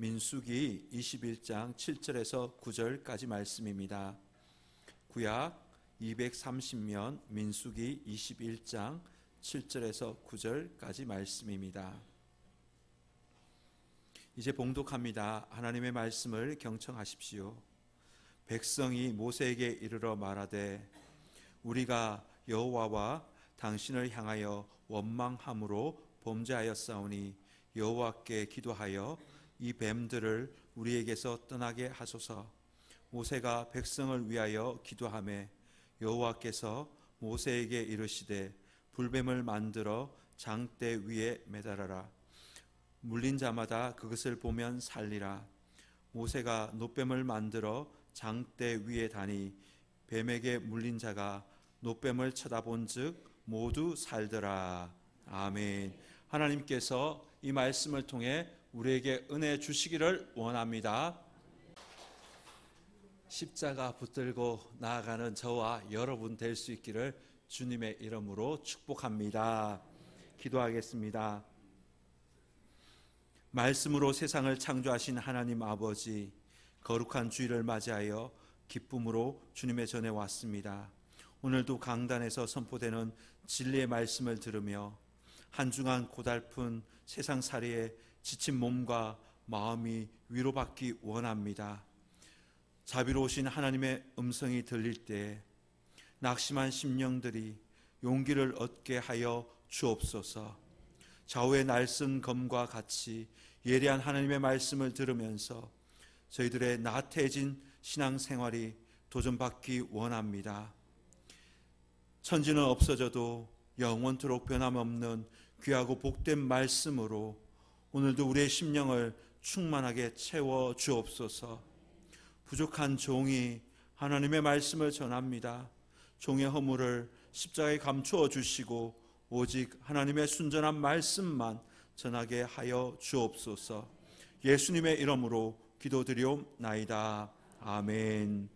민수기 21장 7절에서 9절까지 말씀입니다. 구약 230면 민수기 21장 7절에서 9절까지 말씀입니다. 이제 봉독합니다. 하나님의 말씀을 경청하십시오. 백성이 모세에게 이르러 말하되 우리가 여호와와 당신을 향하여 원망함으로 범죄하였사오니 여호와께 기도하여 이 뱀들을 우리에게서 떠나게 하소서. 모세가 백성을 위하여 기도하매 여호와께서 모세에게 이르시되 불뱀을 만들어 장대 위에 매달아라. 물린 자마다 그것을 보면 살리라. 모세가 놋뱀을 만들어 장대 위에 다니 뱀에게 물린 자가 놋뱀을 쳐다본즉 모두 살더라. 아멘. 하나님께서 이 말씀을 통해 우리에게 은혜 주시기를 원합니다. 십자가 붙들고 나아가는 저와 여러분 될 수 있기를 주님의 이름으로 축복합니다. 기도하겠습니다. 말씀으로 세상을 창조하신 하나님 아버지, 거룩한 주일을 맞이하여 기쁨으로 주님의 전에 왔습니다. 오늘도 강단에서 선포되는 진리의 말씀을 들으며 한 주간 고달픈 세상살이에 지친 몸과 마음이 위로받기 원합니다. 자비로우신 하나님의 음성이 들릴 때 낙심한 심령들이 용기를 얻게 하여 주옵소서. 좌우의 날선 검과 같이 예리한 하나님의 말씀을 들으면서 저희들의 나태해진 신앙생활이 도전받기 원합니다. 천지는 없어져도 영원토록 변함없는 귀하고 복된 말씀으로 오늘도 우리의 심령을 충만하게 채워 주옵소서. 부족한 종이 하나님의 말씀을 전합니다. 종의 허물을 십자가에 감추어 주시고 오직 하나님의 순전한 말씀만 전하게 하여 주옵소서. 예수님의 이름으로 기도드리옵나이다. 아멘.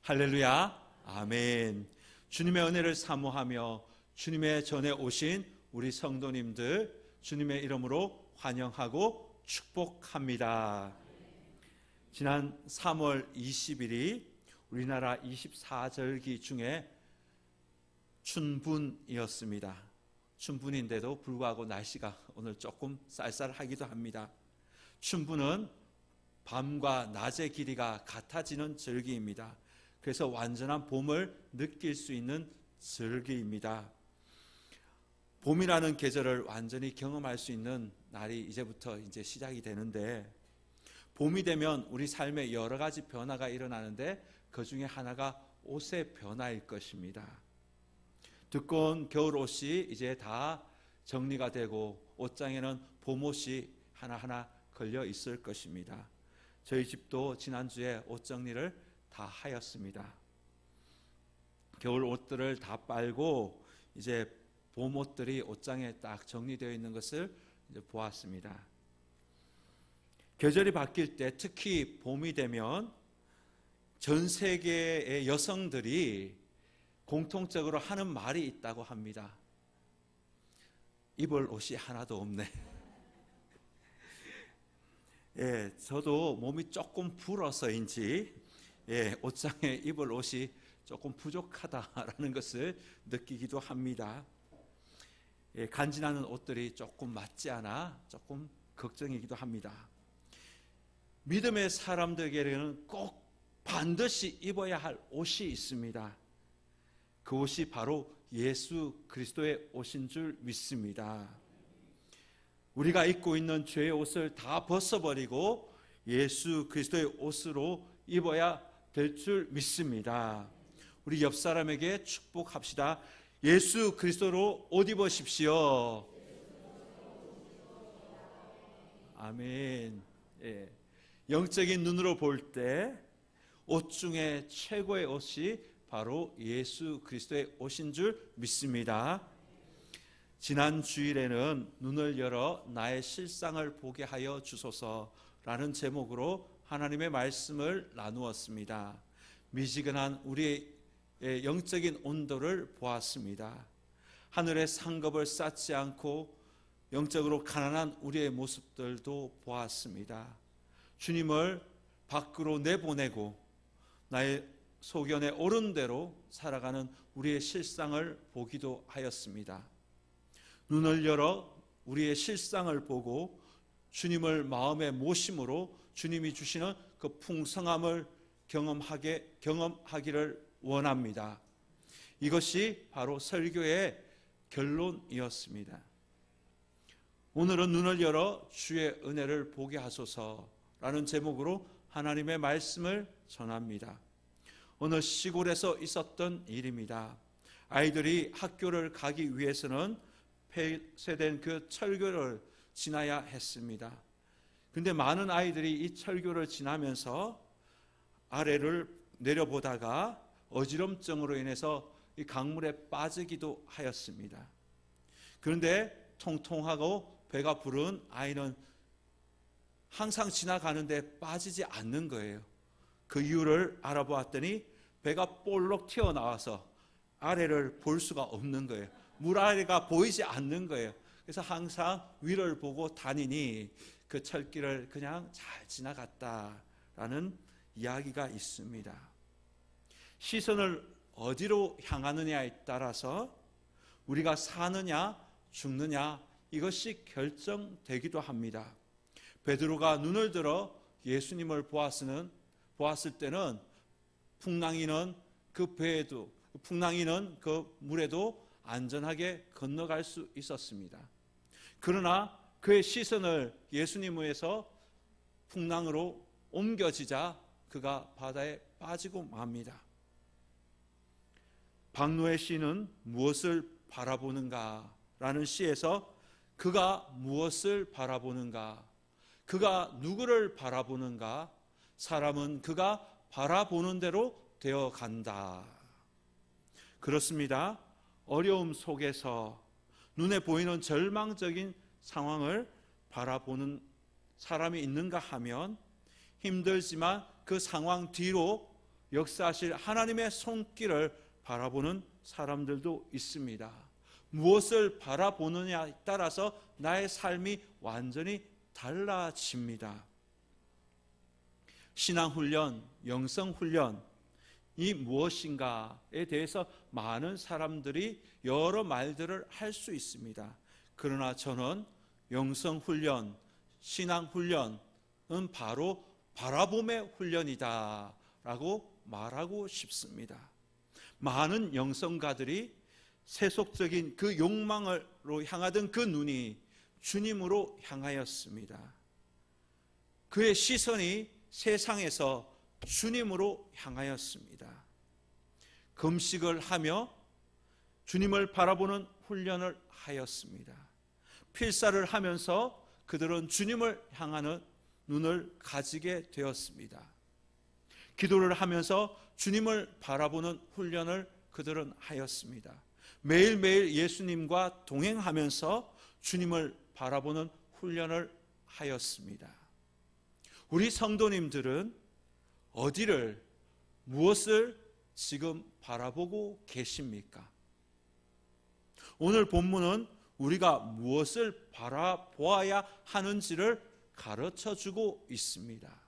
할렐루야. 아멘. 주님의 은혜를 사모하며 주님의 전에 오신 우리 성도님들 주님의 이름으로 환영하고 축복합니다. 지난 3월 20일이 우리나라 24절기 중에 춘분이었습니다. 춘분인데도 불구하고 날씨가 오늘 조금 쌀쌀하기도 합니다. 춘분은 밤과 낮의 길이가 같아지는 절기입니다. 그래서 완전한 봄을 느낄 수 있는 절기입니다. 봄이라는 계절을 완전히 경험할 수 있는 날이 이제부터 시작이 되는데, 봄이 되면 우리 삶에 여러 가지 변화가 일어나는데 그 중에 하나가 옷의 변화일 것입니다. 두꺼운 겨울 옷이 이제 다 정리가 되고 옷장에는 봄옷이 하나하나 걸려 있을 것입니다. 저희 집도 지난주에 옷 정리를 다 하였습니다. 겨울 옷들을 다 빨고 이제 봄 옷들이 옷장에 딱 정리되어 있는 것을 이제 보았습니다. 계절이 바뀔 때 특히 봄이 되면 전 세계의 여성들이 공통적으로 하는 말이 있다고 합니다. 입을 옷이 하나도 없네. 예, 저도 몸이 조금 불어서인지 옷장에 입을 옷이 조금 부족하다라는 것을 느끼기도 합니다. 간지나는 옷들이 조금 맞지 않아 조금 걱정이기도 합니다. 믿음의 사람들에게는 꼭 반드시 입어야 할 옷이 있습니다. 그 옷이 바로 예수 그리스도의 옷인 줄 믿습니다. 우리가 입고 있는 죄의 옷을 다 벗어버리고 예수 그리스도의 옷으로 입어야 될 줄 믿습니다. 우리 옆 사람에게 축복합시다. 예수 그리스도로 옷 입으십시오. 아멘. 영적인 눈으로 볼 때 옷 중에 최고의 옷이 바로 예수 그리스도의 옷인 줄 믿습니다. 지난 주일에는 눈을 열어 나의 실상을 보게 하여 주소서라는 제목으로 하나님의 말씀을 나누었습니다. 미지근한 우리의 영적인 온도를 보았습니다. 하늘의 상급을 쌓지 않고 영적으로 가난한 우리의 모습들도 보았습니다. 주님을 밖으로 내보내고 나의 소견에 옳은 대로 살아가는 우리의 실상을 보기도 하였습니다. 눈을 열어 우리의 실상을 보고 주님을 마음에 모심으로 주님이 주시는 그 풍성함을 경험하기를 원합니다. 이것이 바로 설교의 결론이었습니다. 오늘은 눈을 열어 주의 은혜를 보게 하소서라는 제목으로 하나님의 말씀을 전합니다. 어느 시골에서 있었던 일입니다. 아이들이 학교를 가기 위해서는 폐쇄된 그 철교를 지나야 했습니다. 그런데 많은 아이들이 이 철교를 지나면서 아래를 내려보다가 어지럼증으로 인해서 이 강물에 빠지기도 하였습니다. 그런데 통통하고 배가 부른 아이는 항상 지나가는데 빠지지 않는 거예요. 그 이유를 알아보았더니 배가 볼록 튀어나와서 아래를 볼 수가 없는 거예요. 물 아래가 보이지 않는 거예요. 그래서 항상 위를 보고 다니니 그 철길을 그냥 잘 지나갔다라는 이야기가 있습니다. 시선을 어디로 향하느냐에 따라서 우리가 사느냐 죽느냐 이것이 결정되기도 합니다. 베드로가 눈을 들어 예수님을 보았을 때는 풍랑이는 그 물에도 안전하게 건너갈 수 있었습니다. 그러나 그의 시선을 예수님에서 풍랑으로 옮겨지자 그가 바다에 빠지고 맙니다. 박노해 시는 무엇을 바라보는가 라는 시에서 그가 무엇을 바라보는가, 그가 누구를 바라보는가, 사람은 그가 바라보는 대로 되어간다. 그렇습니다. 어려움 속에서 눈에 보이는 절망적인 상황을 바라보는 사람이 있는가 하면 힘들지만 그 상황 뒤로 역사하실 하나님의 손길을 바라보는 사람들도 있습니다. 무엇을 바라보느냐에 따라서 나의 삶이 완전히 달라집니다. 신앙훈련, 영성훈련이 무엇인가에 대해서 많은 사람들이 여러 말들을 할 수 있습니다. 그러나 저는 영성훈련, 신앙훈련은 바로 바라봄의 훈련이다 라고 말하고 싶습니다. 많은 영성가들이 세속적인 그 욕망으로 향하던 그 눈이 주님으로 향하였습니다. 그의 시선이 세상에서 주님으로 향하였습니다. 금식을 하며 주님을 바라보는 훈련을 하였습니다. 필사를 하면서 그들은 주님을 향하는 눈을 가지게 되었습니다. 기도를 하면서 주님을 바라보는 훈련을 그들은 하였습니다. 매일매일 예수님과 동행하면서 주님을 바라보는 훈련을 하였습니다. 우리 성도님들은 어디를, 무엇을 지금 바라보고 계십니까? 오늘 본문은 우리가 무엇을 바라보아야 하는지를 가르쳐주고 있습니다.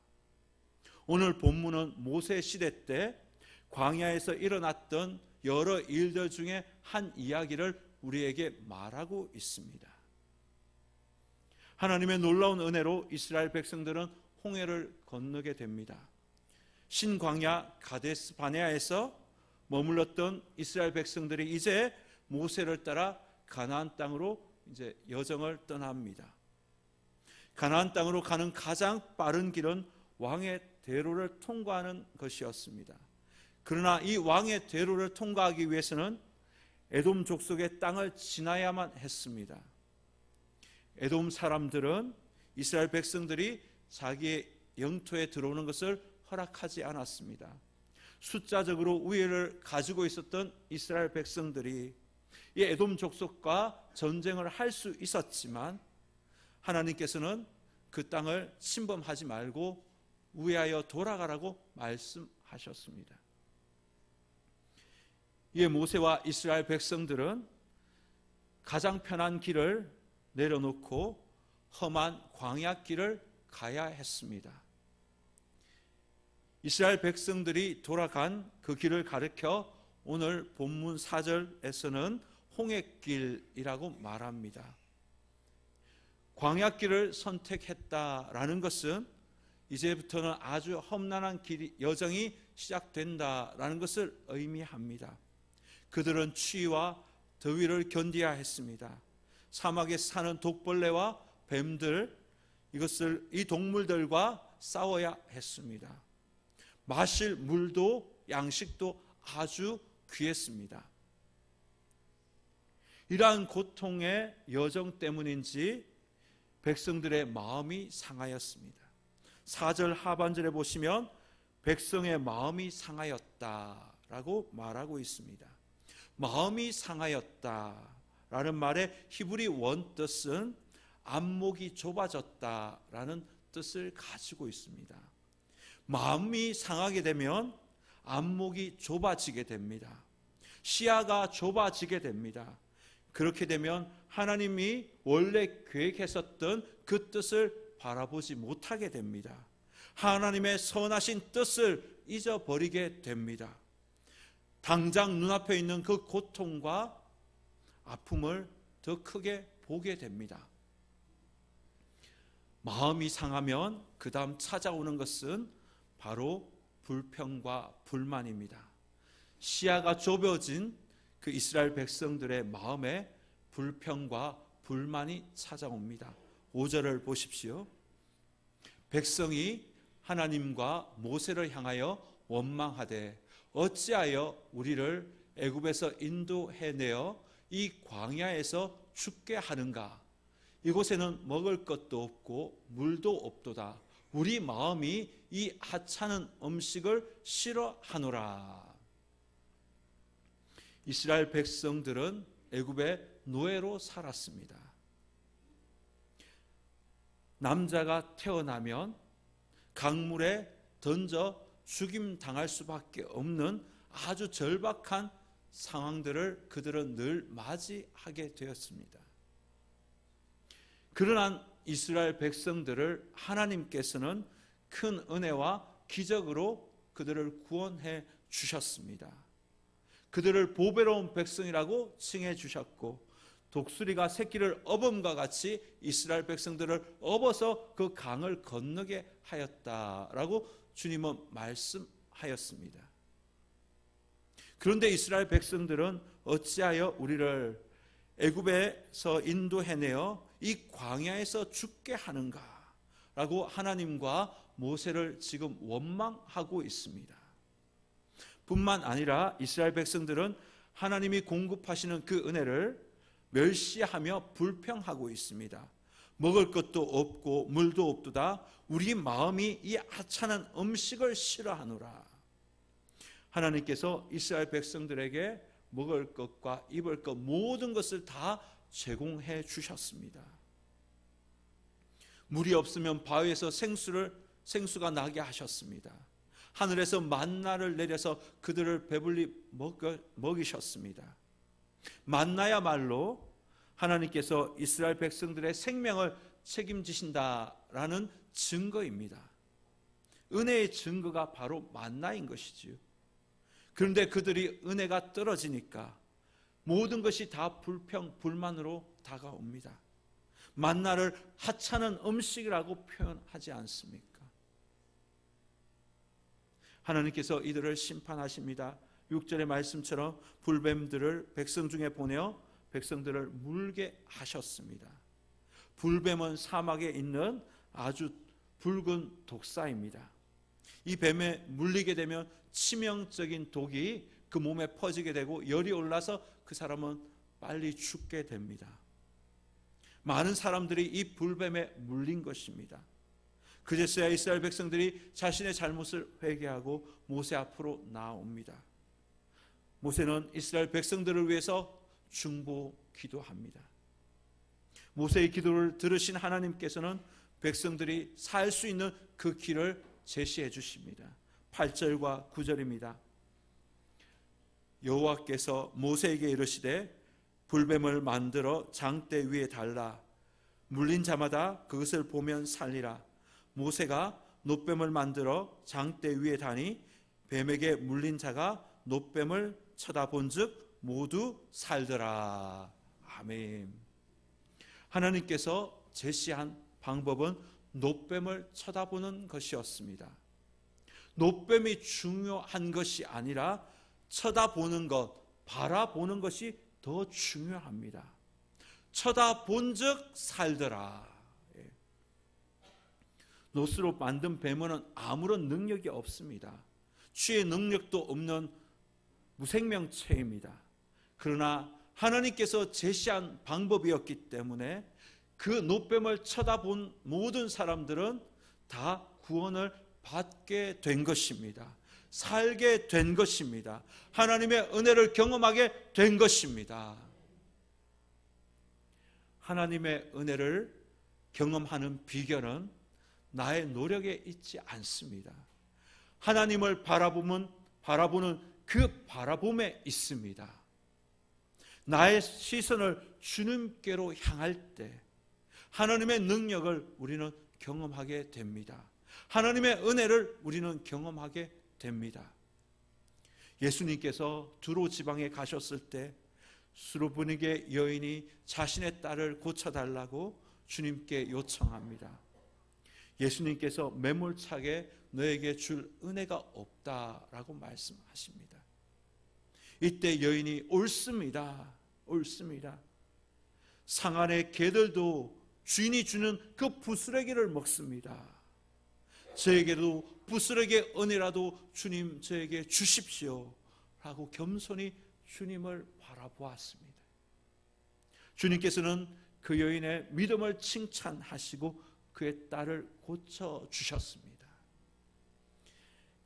오늘 본문은 모세 시대 때 광야에서 일어났던 여러 일들 중에 한 이야기를 우리에게 말하고 있습니다. 하나님의 놀라운 은혜로 이스라엘 백성들은 홍해를 건너게 됩니다. 신광야 가데스 바네아에서 머물렀던 이스라엘 백성들이 이제 모세를 따라 가나안 땅으로 이제 여정을 떠납니다. 가나안 땅으로 가는 가장 빠른 길은 왕의 대로를 통과하는 것이었습니다. 그러나 이 왕의 대로를 통과하기 위해서는 에돔 족속의 땅을 지나야만 했습니다. 에돔 사람들은 이스라엘 백성들이 자기의 영토에 들어오는 것을 허락하지 않았습니다. 숫자적으로 우위를 가지고 있었던 이스라엘 백성들이 이 에돔 족속과 전쟁을 할 수 있었지만 하나님께서는 그 땅을 침범하지 말고 우회하여 돌아가라고 말씀하셨습니다. 이에 모세와 이스라엘 백성들은 가장 편한 길을 내려놓고 험한 광야길을 가야 했습니다. 이스라엘 백성들이 돌아간 그 길을 가리켜 오늘 본문 4절에서는 홍해길이라고 말합니다. 광야길을 선택했다라는 것은 이제부터는 아주 험난한 여정이 시작된다라는 것을 의미합니다. 그들은 추위와 더위를 견뎌야 했습니다. 사막에 사는 독벌레와 뱀들, 이 동물들과 싸워야 했습니다. 마실 물도 양식도 아주 귀했습니다. 이러한 고통의 여정 때문인지 백성들의 마음이 상하였습니다. 4절 하반절에 보시면 백성의 마음이 상하였다라고 말하고 있습니다. 마음이 상하였다라는 말의 히브리 원뜻은 안목이 좁아졌다라는 뜻을 가지고 있습니다. 마음이 상하게 되면 안목이 좁아지게 됩니다. 시야가 좁아지게 됩니다. 그렇게 되면 하나님이 원래 계획했었던 그 뜻을 바라보지 못하게 됩니다. 하나님의 선하신 뜻을 잊어버리게 됩니다. 당장 눈앞에 있는 그 고통과 아픔을 더 크게 보게 됩니다. 마음이 상하면 그 다음 찾아오는 것은 바로 불평과 불만입니다. 시야가 좁아진 그 이스라엘 백성들의 마음에 불평과 불만이 찾아옵니다. 5절을 보십시오. 백성이 하나님과 모세를 향하여 원망하되 어찌하여 우리를 애굽에서 인도해내어 이 광야에서 죽게 하는가? 이곳에는 먹을 것도 없고 물도 없도다. 우리 마음이 이 하찮은 음식을 싫어하노라. 이스라엘 백성들은 애굽의 노예로 살았습니다. 남자가 태어나면 강물에 던져 죽임당할 수밖에 없는 아주 절박한 상황들을 그들은 늘 맞이하게 되었습니다. 그러한 이스라엘 백성들을 하나님께서는 큰 은혜와 기적으로 그들을 구원해 주셨습니다. 그들을 보배로운 백성이라고 칭해 주셨고 독수리가 새끼를 업음과 같이 이스라엘 백성들을 업어서 그 강을 건너게 하였다라고 주님은 말씀하였습니다. 그런데 이스라엘 백성들은 어찌하여 우리를 애굽에서 인도해내어 이 광야에서 죽게 하는가? 라고 하나님과 모세를 지금 원망하고 있습니다. 뿐만 아니라 이스라엘 백성들은 하나님이 공급하시는 그 은혜를 멸시하며 불평하고 있습니다. 먹을 것도 없고 물도 없도다. 우리 마음이 이 하찮은 음식을 싫어하노라. 하나님께서 이스라엘 백성들에게 먹을 것과 입을 것 모든 것을 다 제공해 주셨습니다. 물이 없으면 바위에서 생수가 나게 하셨습니다. 하늘에서 만나를 내려서 그들을 배불리 먹이셨습니다. 만나야말로 하나님께서 이스라엘 백성들의 생명을 책임지신다라는 증거입니다. 은혜의 증거가 바로 만나인 것이지요. 그런데 그들이 은혜가 떨어지니까 모든 것이 다 불평, 불만으로 다가옵니다. 만나를 하찮은 음식이라고 표현하지 않습니까? 하나님께서 이들을 심판하십니다. 6절의 말씀처럼 불뱀들을 백성 중에 보내어 백성들을 물게 하셨습니다. 불뱀은 사막에 있는 아주 붉은 독사입니다. 이 뱀에 물리게 되면 치명적인 독이 그 몸에 퍼지게 되고 열이 올라서 그 사람은 빨리 죽게 됩니다. 많은 사람들이 이 불뱀에 물린 것입니다. 그제서야 이스라엘 백성들이 자신의 잘못을 회개하고 모세 앞으로 나옵니다. 모세는 이스라엘 백성들을 위해서 중보 기도합니다. 모세의 기도를 들으신 하나님께서는 백성들이 살 수 있는 그 길을 제시해 주십니다. 8절과 9절입니다. 여호와께서 모세에게 이르시되 불뱀을 만들어 장대 위에 달라 물린 자마다 그것을 보면 살리라. 모세가 놋뱀을 만들어 장대 위에 다니 뱀에게 물린 자가 놋뱀을 쳐다본즉 모두 살더라. 아멘. 하나님께서 제시한 방법은 놋뱀을 쳐다보는 것이었습니다. 놋뱀이 중요한 것이 아니라 쳐다보는 것, 바라보는 것이 더 중요합니다. 쳐다본즉 살더라. 놋으로 만든 뱀은 아무런 능력이 없습니다. 취의 능력도 없는 무생명체입니다. 그러나 하나님께서 제시한 방법이었기 때문에 그 놋뱀을 쳐다본 모든 사람들은 다 구원을 받게 된 것입니다. 살게 된 것입니다. 하나님의 은혜를 경험하게 된 것입니다. 하나님의 은혜를 경험하는 비결은 나의 노력에 있지 않습니다. 하나님을 바라보는 그 바라봄에 있습니다. 나의 시선을 주님께로 향할 때 하나님의 능력을 우리는 경험하게 됩니다. 하나님의 은혜를 우리는 경험하게 됩니다. 예수님께서 두로 지방에 가셨을 때 수로보니게 여인이 자신의 딸을 고쳐달라고 주님께 요청합니다. 예수님께서 매몰차게 너에게 줄 은혜가 없다라고 말씀하십니다. 이때 여인이 옳습니다. 상 안의 개들도 주인이 주는 그 부스러기를 먹습니다. 저에게도 부스러기의 은혜라도 주님 저에게 주십시오 라고 겸손히 주님을 바라보았습니다. 주님께서는 그 여인의 믿음을 칭찬하시고 그의 딸을 고쳐주셨습니다.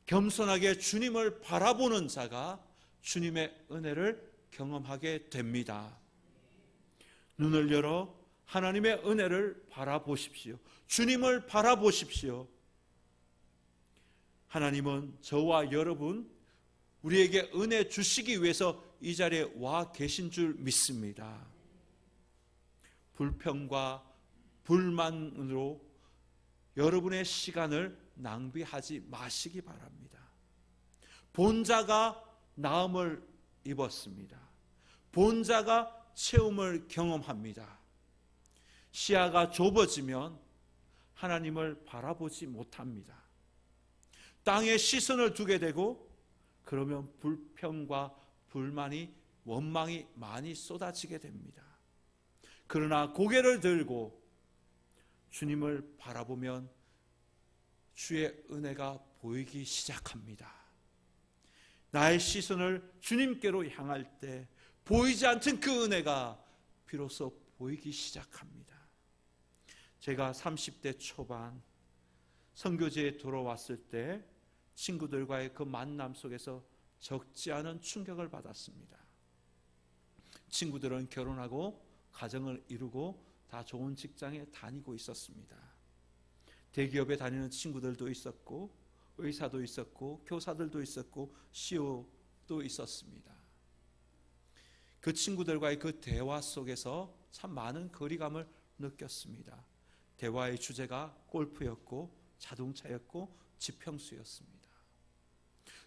겸손하게 주님을 바라보는 자가 주님의 은혜를 경험하게 됩니다. 눈을 열어 하나님의 은혜를 바라보십시오. 주님을 바라보십시오. 하나님은 저와 여러분 우리에게 은혜 주시기 위해서 이 자리에 와 계신 줄 믿습니다. 불평과 불만으로 여러분의 시간을 낭비하지 마시기 바랍니다. 본자가 나음을 입었습니다. 본자가 체험을 경험합니다. 시야가 좁아지면 하나님을 바라보지 못합니다. 땅에 시선을 두게 되고 그러면 불평과 불만이 원망이 많이 쏟아지게 됩니다. 그러나 고개를 들고 주님을 바라보면 주의 은혜가 보이기 시작합니다. 나의 시선을 주님께로 향할 때 보이지 않던 그 은혜가 비로소 보이기 시작합니다. 제가 30대 초반 선교지에 돌아왔을 때 친구들과의 그 만남 속에서 적지 않은 충격을 받았습니다. 친구들은 결혼하고 가정을 이루고 다 좋은 직장에 다니고 있었습니다. 대기업에 다니는 친구들도 있었고 의사도 있었고 교사들도 있었고 CEO도 있었습니다. 그 친구들과의 그 대화 속에서 참 많은 거리감을 느꼈습니다. 대화의 주제가 골프였고 자동차였고 지평수였습니다.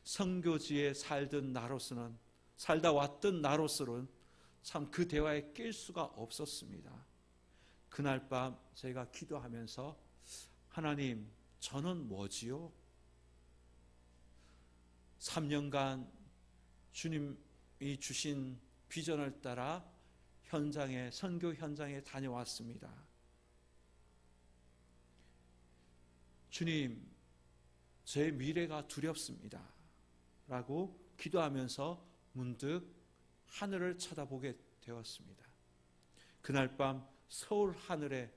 선교지에 살다 왔던 나로서는 참 그 대화에 낄 수가 없었습니다. 그날 밤 제가 기도하면서 하나님, 저는 뭐지요? 3년간 주님이 주신 비전을 따라 선교 현장에 다녀왔습니다. 주님, 제 미래가 두렵습니다 라고 기도하면서 문득 하늘을 쳐다보게 되었습니다. 그날 밤 서울 하늘에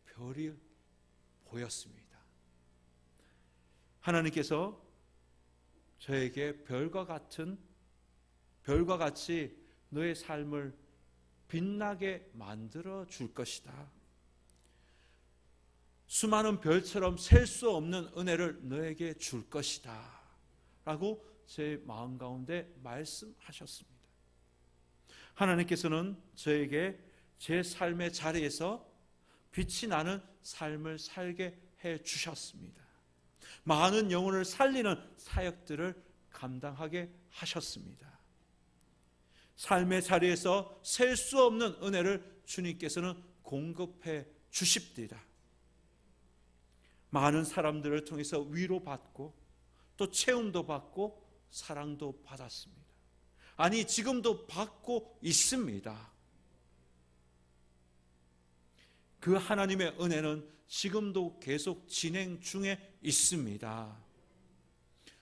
별이 보였습니다. 하나님께서 저에게 별과 같이 너의 삶을 빛나게 만들어 줄 것이다. 수많은 별처럼 셀 수 없는 은혜를 너에게 줄 것이다 라고 제 마음 가운데 말씀하셨습니다. 하나님께서는 저에게 제 삶의 자리에서 빛이 나는 삶을 살게 해 주셨습니다. 많은 영혼을 살리는 사역들을 감당하게 하셨습니다. 삶의 자리에서 셀 수 없는 은혜를 주님께서는 공급해 주십니다. 많은 사람들을 통해서 위로받고 또 체험도 받고 사랑도 받았습니다. 아니, 지금도 받고 있습니다. 그 하나님의 은혜는 지금도 계속 진행 중에 있습니다.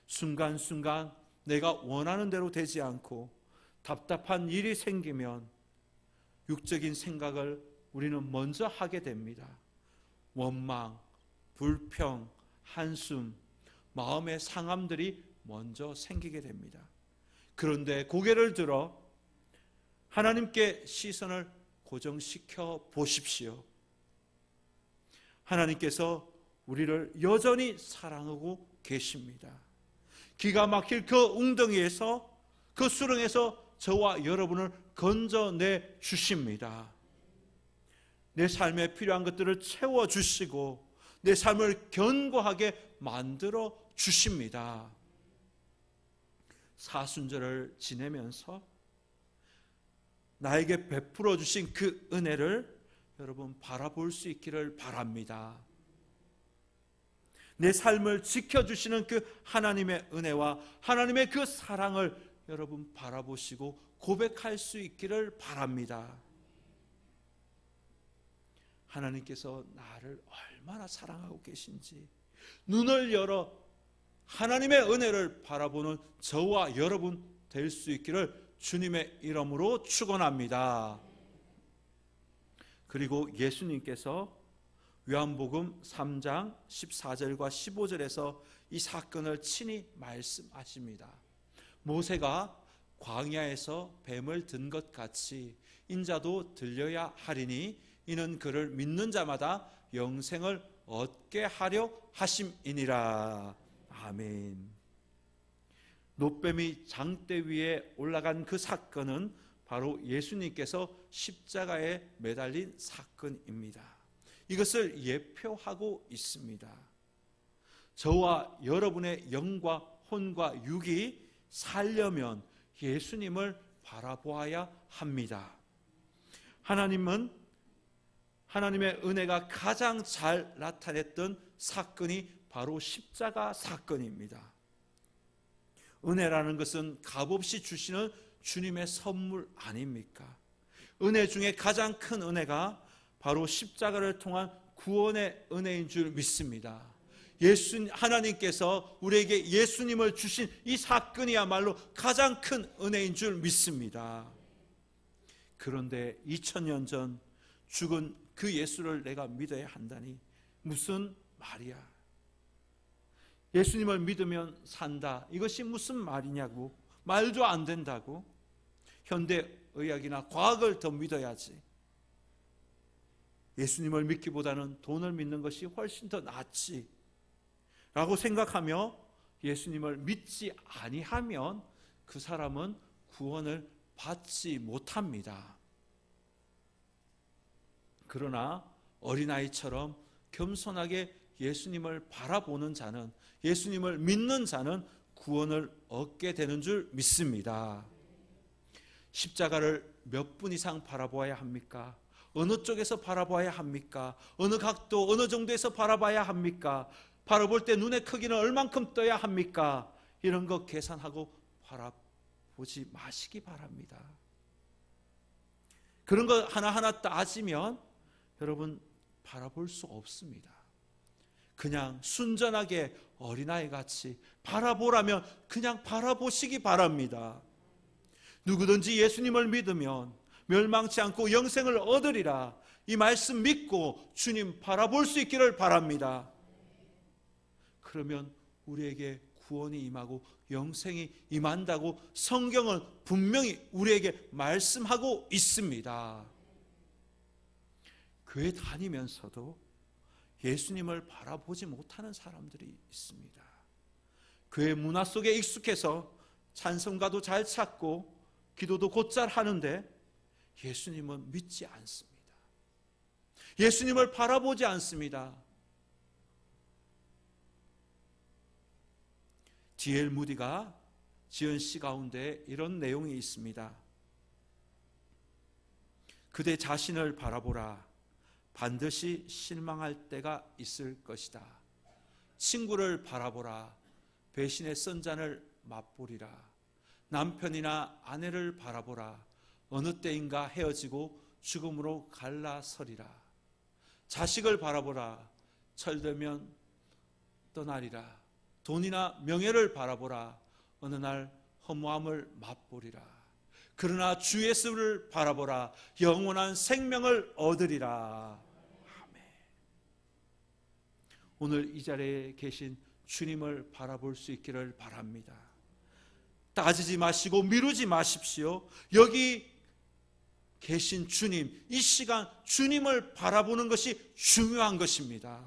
순간순간 내가 원하는 대로 되지 않고 답답한 일이 생기면 육적인 생각을 우리는 먼저 하게 됩니다. 원망, 불평, 한숨, 마음의 상함들이 먼저 생기게 됩니다. 그런데 고개를 들어 하나님께 시선을 고정시켜 보십시오. 하나님께서 우리를 여전히 사랑하고 계십니다. 기가 막힐 그 웅덩이에서, 그 수렁에서 저와 여러분을 건져내 주십니다. 내 삶에 필요한 것들을 채워주시고 내 삶을 견고하게 만들어 주십니다. 사순절을 지내면서 나에게 베풀어 주신 그 은혜를 여러분 바라볼 수 있기를 바랍니다. 내 삶을 지켜주시는 그 하나님의 은혜와 하나님의 그 사랑을 여러분 바라보시고 고백할 수 있기를 바랍니다. 하나님께서 나를 얼마나 사랑하고 계신지 눈을 열어 하나님의 은혜를 바라보는 저와 여러분 될 수 있기를 주님의 이름으로 축원합니다. 그리고 예수님께서 요한복음 3장 14절과 15절에서 이 사건을 친히 말씀하십니다. 모세가 광야에서 뱀을 든 것 같이 인자도 들려야 하리니 이는 그를 믿는 자마다 영생을 얻게 하려 하심이니라. 아멘. 놋뱀이 장대 위에 올라간 그 사건은 바로 예수님께서 십자가에 매달린 사건입니다. 이것을 예표하고 있습니다. 저와 여러분의 영과 혼과 육이 살려면 예수님을 바라보아야 합니다. 하나님은 하나님의 은혜가 가장 잘 나타냈던 사건이 바로 십자가 사건입니다. 은혜라는 것은 값없이 주시는 주님의 선물 아닙니까? 은혜 중에 가장 큰 은혜가 바로 십자가를 통한 구원의 은혜인 줄 믿습니다. 하나님께서 우리에게 예수님을 주신 이 사건이야말로 가장 큰 은혜인 줄 믿습니다. 그런데 2000년 전 죽은 그 예수를 내가 믿어야 한다니 무슨 말이야? 예수님을 믿으면 산다. 이것이 무슨 말이냐고. 말도 안 된다고. 현대의학이나 과학을 더 믿어야지. 예수님을 믿기보다는 돈을 믿는 것이 훨씬 더 낫지 라고 생각하며 예수님을 믿지 아니하면 그 사람은 구원을 받지 못합니다. 그러나 어린아이처럼 겸손하게 예수님을 바라보는 자는, 예수님을 믿는 자는 구원을 얻게 되는 줄 믿습니다. 십자가를 몇 분 이상 바라보아야 합니까? 어느 쪽에서 바라봐야 합니까? 어느 각도, 어느 정도에서 바라봐야 합니까? 바라볼 때 눈의 크기는 얼만큼 떠야 합니까? 이런 거 계산하고 바라보지 마시기 바랍니다. 그런 거 하나하나 따지면 여러분 바라볼 수 없습니다. 그냥 순전하게 어린아이같이 바라보라면 그냥 바라보시기 바랍니다. 누구든지 예수님을 믿으면 멸망치 않고 영생을 얻으리라. 이 말씀 믿고 주님 바라볼 수 있기를 바랍니다. 그러면 우리에게 구원이 임하고 영생이 임한다고 성경은 분명히 우리에게 말씀하고 있습니다. 교회 다니면서도 예수님을 바라보지 못하는 사람들이 있습니다. 교회 문화 속에 익숙해서 찬송가도 잘 찾고 기도도 곧잘 하는데 예수님은 믿지 않습니다. 예수님을 바라보지 않습니다. D.L. 무디가 지은 시 가운데 이런 내용이 있습니다. 그대 자신을 바라보라. 반드시 실망할 때가 있을 것이다. 친구를 바라보라. 배신의 선잔을 맛보리라. 남편이나 아내를 바라보라. 어느 때인가 헤어지고 죽음으로 갈라서리라. 자식을 바라보라. 철들면 떠나리라. 돈이나 명예를 바라보라. 어느 날 허무함을 맛보리라. 그러나 주 예수를 바라보라. 영원한 생명을 얻으리라. 아멘. 오늘 이 자리에 계신 주님을 바라볼 수 있기를 바랍니다. 따지지 마시고 미루지 마십시오. 여기 계신 주님, 이 시간 주님을 바라보는 것이 중요한 것입니다.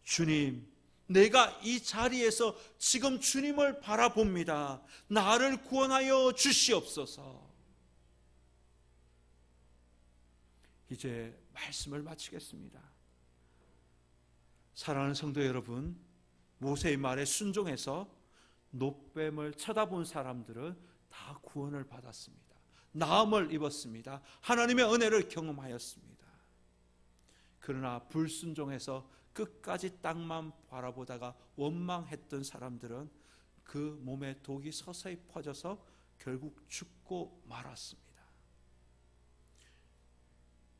주님, 내가 이 자리에서 지금 주님을 바라봅니다. 나를 구원하여 주시옵소서. 이제 말씀을 마치겠습니다. 사랑하는 성도 여러분, 모세의 말에 순종해서 놋뱀을 쳐다본 사람들은 다 구원을 받았습니다. 나음을 입었습니다. 하나님의 은혜를 경험하였습니다. 그러나 불순종해서 끝까지 땅만 바라보다가 원망했던 사람들은 그 몸에 독이 서서히 퍼져서 결국 죽고 말았습니다.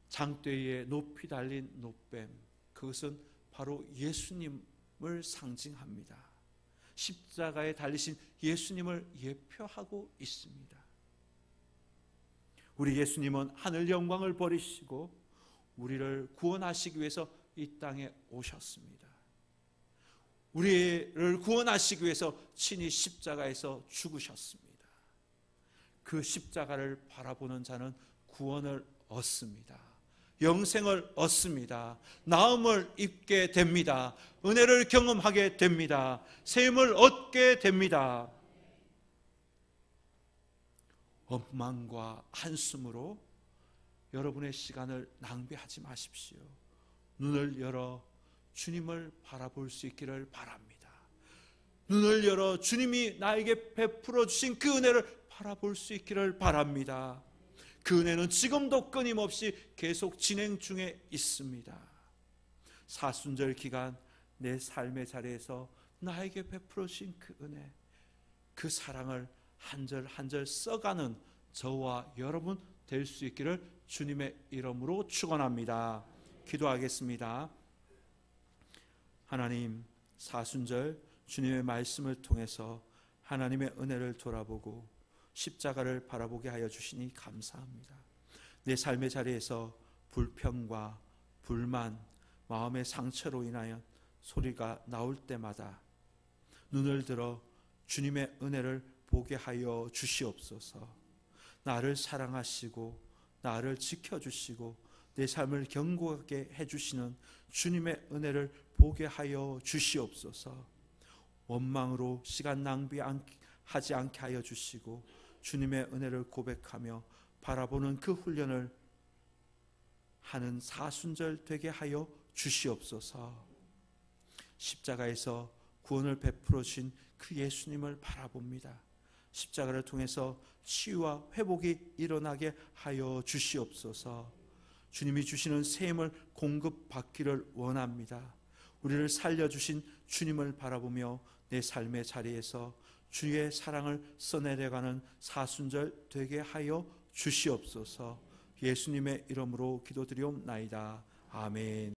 장대에 높이 달린 놋뱀, 그것은 바로 예수님을 상징합니다. 십자가에 달리신 예수님을 예표하고 있습니다. 우리 예수님은 하늘 영광을 버리시고 우리를 구원하시기 위해서 이 땅에 오셨습니다. 우리를 구원하시기 위해서 친히 십자가에서 죽으셨습니다. 그 십자가를 바라보는 자는 구원을 얻습니다. 영생을 얻습니다. 나음을 입게 됩니다. 은혜를 경험하게 됩니다. 샘을 얻게 됩니다. 원망과 한숨으로 여러분의 시간을 낭비하지 마십시오. 눈을 열어 주님을 바라볼 수 있기를 바랍니다. 눈을 열어 주님이 나에게 베풀어 주신 그 은혜를 바라볼 수 있기를 바랍니다. 그 은혜는 지금도 끊임없이 계속 진행 중에 있습니다. 사순절 기간 내 삶의 자리에서 나에게 베풀어 주신 그 은혜, 그 사랑을 한 절 한 절 써가는 저와 여러분 될 수 있기를 주님의 이름으로 축원합니다. 기도하겠습니다. 하나님, 사순절 주님의 말씀을 통해서 하나님의 은혜를 돌아보고 십자가를 바라보게 하여 주시니 감사합니다. 내 삶의 자리에서 불평과 불만, 마음의 상처로 인하여 소리가 나올 때마다 눈을 들어 주님의 은혜를 보게 하여 주시옵소서. 나를 사랑하시고 나를 지켜주시고 내 삶을 견고하게 해주시는 주님의 은혜를 보게 하여 주시옵소서. 원망으로 시간 낭비하지 않게 하여 주시고 주님의 은혜를 고백하며 바라보는 그 훈련을 하는 사순절 되게 하여 주시옵소서. 십자가에서 구원을 베풀어 주신 그 예수님을 바라봅니다. 십자가를 통해서 치유와 회복이 일어나게 하여 주시옵소서. 주님이 주시는 샘을 공급받기를 원합니다. 우리를 살려주신 주님을 바라보며 내 삶의 자리에서 주의 사랑을 써내려가는 사순절 되게 하여 주시옵소서. 예수님의 이름으로 기도드리옵나이다. 아멘.